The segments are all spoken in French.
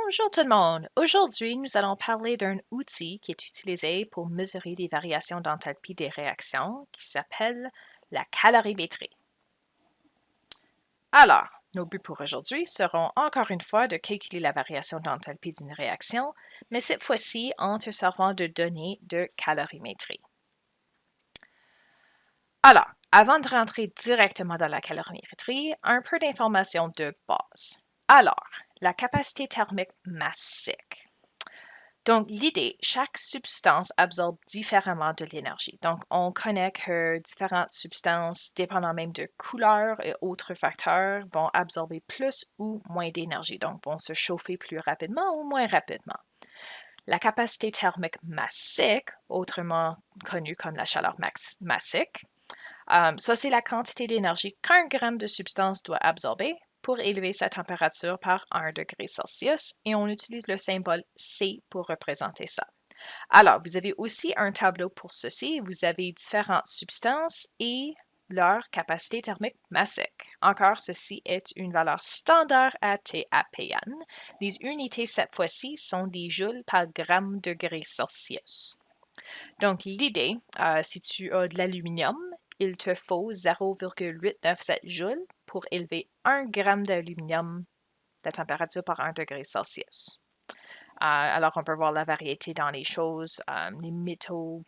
Bonjour tout le monde! Aujourd'hui, nous allons parler d'un outil qui est utilisé pour mesurer des variations d'enthalpie des réactions qui s'appelle la calorimétrie. Alors, nos buts pour aujourd'hui seront encore une fois de calculer la variation d'enthalpie d'une réaction, mais cette fois-ci en te servant de données de calorimétrie. Alors, avant de rentrer directement dans la calorimétrie, un peu d'informations de base. Alors, la capacité thermique massique. Donc, l'idée, chaque substance absorbe différemment de l'énergie. Donc, on connaît que différentes substances, dépendant même de couleur et autres facteurs, vont absorber plus ou moins d'énergie, donc vont se chauffer plus rapidement ou moins rapidement. La capacité thermique massique, autrement connue comme la chaleur massique, ça, c'est la quantité d'énergie qu'un gramme de substance doit absorber pour élever sa température par 1 degré Celsius et on utilise le symbole C pour représenter ça. Alors, vous avez aussi un tableau pour ceci. Vous avez différentes substances et leur capacité thermique massique. Encore, ceci est une valeur standard ATAPN. Les unités cette fois-ci sont des joules par gramme degré Celsius. Donc, l'idée, si tu as de l'aluminium, il te faut 0,897 joules pour élever 1 gramme d'aluminium, la température par 1 degré Celsius. Alors, on peut voir la variété dans les choses, les métaux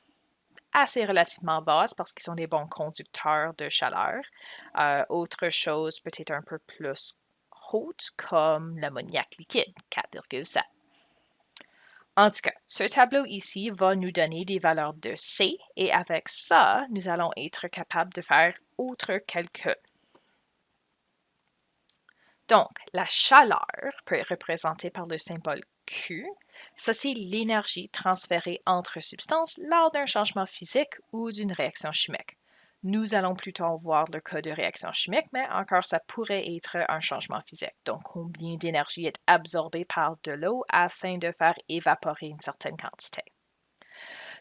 assez relativement basses parce qu'ils sont des bons conducteurs de chaleur. Autre chose peut-être un peu plus haute comme l'ammoniac liquide, 4,7. En tout cas, ce tableau ici va nous donner des valeurs de C et avec ça, nous allons être capables de faire autre calcul. Donc, la chaleur peut être représentée par le symbole Q. Ça, c'est l'énergie transférée entre substances lors d'un changement physique ou d'une réaction chimique. Nous allons plutôt voir le cas de réaction chimique, mais encore, ça pourrait être un changement physique. Donc, combien d'énergie est absorbée par de l'eau afin de faire évaporer une certaine quantité.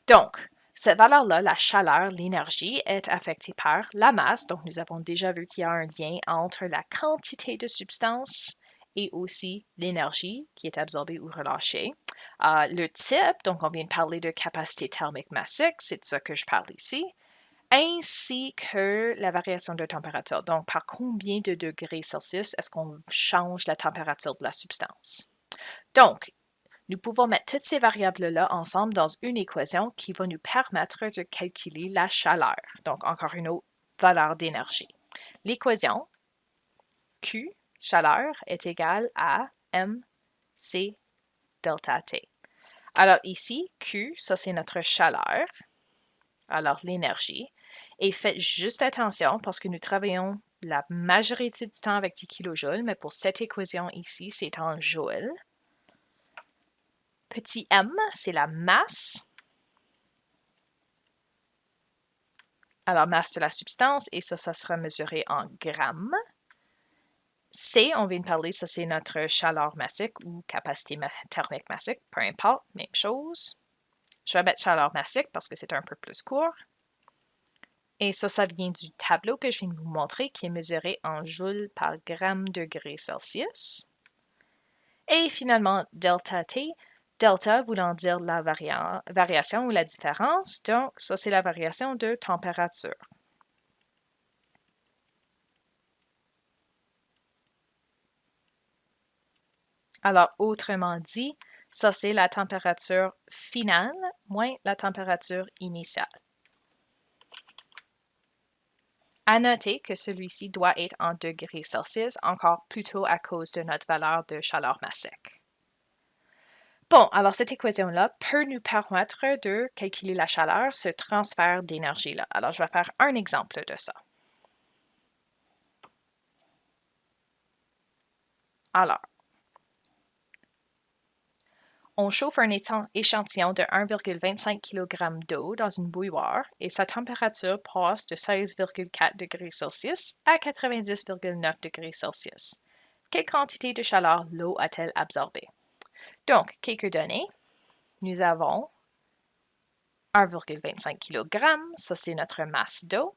Donc, cette valeur-là, la chaleur, l'énergie, est affectée par la masse. Donc, nous avons déjà vu qu'il y a un lien entre la quantité de substance et aussi l'énergie qui est absorbée ou relâchée. Le type, donc on vient de parler de capacité thermique massique, c'est de ça que je parle ici, ainsi que la variation de température. Donc, par combien de degrés Celsius est-ce qu'on change la température de la substance? Donc, nous pouvons mettre toutes ces variables-là ensemble dans une équation qui va nous permettre de calculer la chaleur. Donc, encore une autre valeur d'énergie. L'équation Q, chaleur, est égale à mc delta T. Alors ici, Q, ça c'est notre chaleur, alors l'énergie. Et faites juste attention parce que nous travaillons la majorité du temps avec des kilojoules, mais pour cette équation ici, c'est en joules. Petit m, c'est la masse. Alors, masse de la substance, et ça sera mesuré en grammes. C, on vient de parler, ça c'est notre chaleur massique ou capacité thermique massique, peu importe, même chose. Je vais mettre chaleur massique parce que c'est un peu plus court. Et ça vient du tableau que je viens de vous montrer qui est mesuré en joules par gramme degré Celsius. Et finalement, delta T, delta voulant dire la variation ou la différence, donc ça c'est la variation de température. Alors, autrement dit, ça c'est la température finale moins la température initiale. À noter que celui-ci doit être en degrés Celsius, encore plutôt à cause de notre valeur de chaleur massique. Bon, alors cette équation-là peut nous permettre de calculer la chaleur, ce transfert d'énergie-là. Alors, je vais faire un exemple de ça. Alors, on chauffe un échantillon de 1,25 kg d'eau dans une bouilloire et sa température passe de 16,4 degrés Celsius à 90,9 degrés Celsius. Quelle quantité de chaleur l'eau a-t-elle absorbée? Donc, quelques données. Nous avons 1,25 kg, ça c'est notre masse d'eau.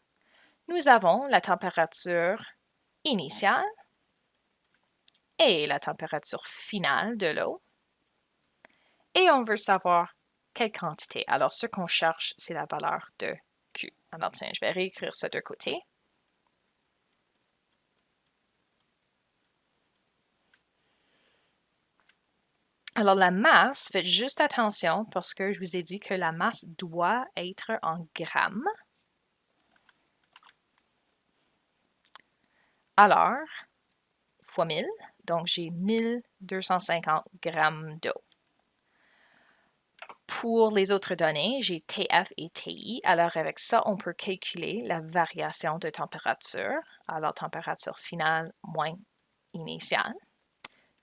Nous avons la température initiale et la température finale de l'eau. et on veut savoir quelle quantité. Alors, ce qu'on cherche, c'est la valeur de Q. Alors, tiens, je vais réécrire ça de côté. Alors, la masse, faites juste attention parce que je vous ai dit que la masse doit être en grammes. Alors, fois 1000, donc j'ai 1250 grammes d'eau. Pour les autres données, j'ai TF et TI. Alors, avec ça, on peut calculer la variation de température. Alors, température finale moins initiale.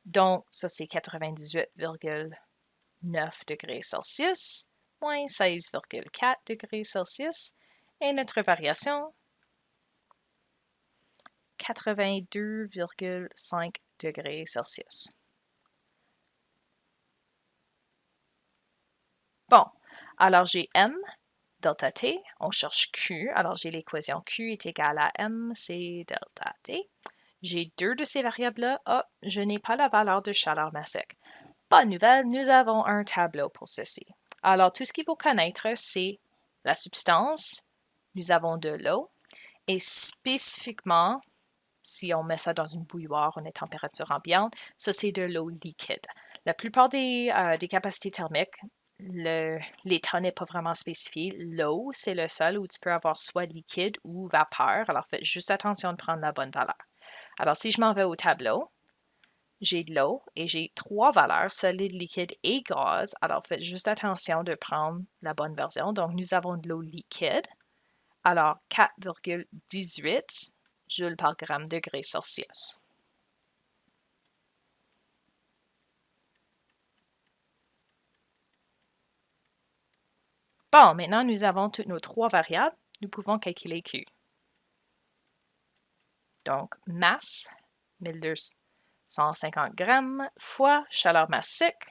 Donc, ça, c'est 98,9 degrés Celsius, moins 16,4 degrés Celsius. Et notre variation, 82,5 degrés Celsius. Bon, alors j'ai M delta T, on cherche Q, alors j'ai l'équation Q est égale à MC delta T. J'ai deux de ces variables-là. Ah, je n'ai pas la valeur de chaleur massique. Bonne nouvelle, nous avons un tableau pour ceci. Alors, tout ce qu'il faut connaître, c'est la substance, nous avons de l'eau, et spécifiquement, si on met ça dans une bouilloire, on est température ambiante, ça c'est de l'eau liquide. La plupart des capacités thermiques, l'état n'est pas vraiment spécifié. L'eau, c'est le seul où tu peux avoir soit liquide ou vapeur. Alors, faites juste attention de prendre la bonne valeur. Alors, si je m'en vais au tableau, j'ai de l'eau et j'ai trois valeurs, solide, liquide et gaz. Alors, faites juste attention de prendre la bonne version. Donc, nous avons de l'eau liquide. Alors, 4,18 joules par gramme degré Celsius. Bon, maintenant, nous avons toutes nos trois variables. Nous pouvons calculer Q. Donc, masse, 1250 grammes, fois chaleur massique.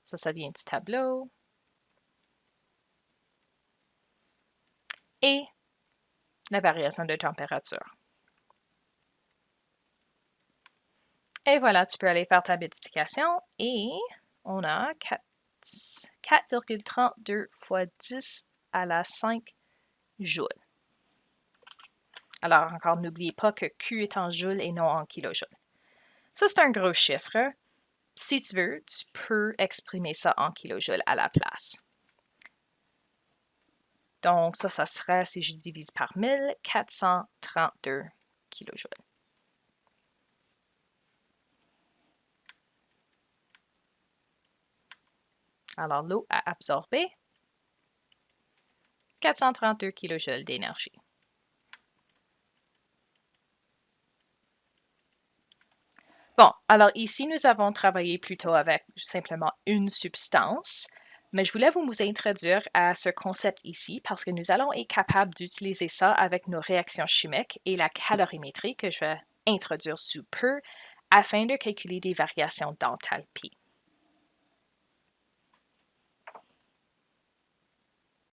Ça vient du tableau. Et la variation de température. Et voilà, tu peux aller faire ta multiplication et on a 4,32 fois 10 à la 5 joules. Alors, encore, n'oubliez pas que Q est en joules et non en kilojoules. Ça, c'est un gros chiffre. Si tu veux, tu peux exprimer ça en kilojoules à la place. Donc, ça serait, si je divise par 1000, 432 kilojoules. Alors, l'eau a absorbé 432 kilojoules d'énergie. Bon, alors ici, nous avons travaillé plutôt avec simplement une substance, mais je voulais vous introduire à ce concept ici parce que nous allons être capables d'utiliser ça avec nos réactions chimiques et la calorimétrie que je vais introduire sous peu afin de calculer des variations d'enthalpie.